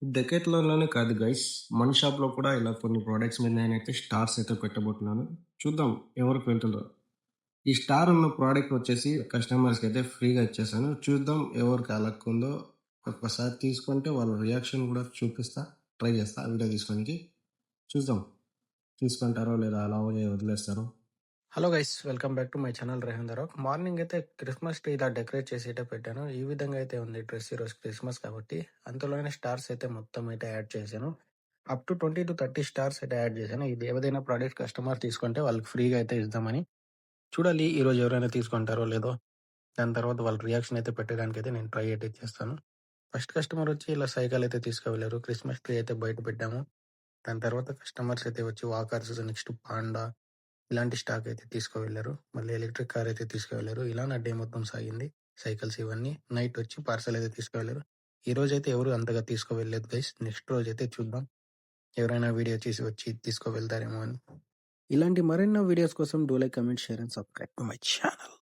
డెకాథ్లాన్‌లోనే కాదు గైస్. మన షాప్‌లో కూడా ఇలా కొన్ని ప్రొడక్ట్స్ మీద నేనైతే స్టార్స్ అయితే పెట్టబోతున్నాను. చూద్దాం ఎవరికి వెళ్తుందో. ఈ స్టార్ ఉన్న ప్రోడక్ట్ వచ్చేసి కస్టమర్స్‌కైతే ఫ్రీగా ఇచ్చేసాను. చూద్దాం ఎవరికి ఆ లక్ ఉందో. ఒక్కసారి తీసుకుంటే వాళ్ళ రియాక్షన్ కూడా చూపిస్తా. ట్రై చేస్తా వీడియో తీసుకోనికి. చూద్దాం తీసుకుంటారో లేదా అలాగే వదిలేస్తారో. Hello guys, welcome back to my channel Rehan Darak. Morning అయితే క్రిస్మస్ ట్రీ ఇలా డెకరేట్ చేసి అయితే పెట్టాను. ఈ విధంగా అయితే ఉంది డ్రెస్ ఈరోజు క్రిస్మస్ కాబట్టి. అంతలోనే స్టార్స్ అయితే మొత్తం అయితే యాడ్ చేశాను. అప్ టు 20-30 స్టార్స్ అయితే యాడ్ చేశాను. ఇది ఏదైనా ప్రోడక్ట్ కస్టమర్ తీసుకుంటే వాళ్ళకి ఫ్రీగా అయితే ఇద్దామని. చూడాలి ఈరోజు ఎవరైనా తీసుకుంటారో లేదో. దాని తర్వాత వాళ్ళ రియాక్షన్ అయితే పెట్టడానికి అయితే నేను ట్రై అయితే చేస్తాను. ఫస్ట్ కస్టమర్ వచ్చి ఇలా సైకిల్ అయితే తీసుకువెళ్ళారు. క్రిస్మస్ ట్రీ అయితే బయట పెట్టాము. దాని తర్వాత కస్టమర్స్ అయితే వచ్చి వాకర్స్, నెక్స్ట్ పాండా ఇలాంటి స్టాక్ అయితే తీసుకువెళ్లారు. మళ్ళీ ఎలక్ట్రిక్ కార్ అయితే తీసుకువెళ్లారు. ఇలా నా డే మొత్తం సాగింది. సైకిల్స్ ఇవన్నీ. నైట్ వచ్చి పార్సల్ అయితే తీసుకువెళ్లారు. ఈ రోజైతే ఎవరు అంతగా తీసుకువెళ్ళలేదు గైస్. నెక్స్ట్ రోజైతే చూద్దాం. ఎవరైనా వీడియో చేసి వచ్చి తీసుకువెళ్తారేమో అని. ఇలాంటి మరెన్నో వీడియోస్ కోసం do like, comment, share and subscribe to my channel.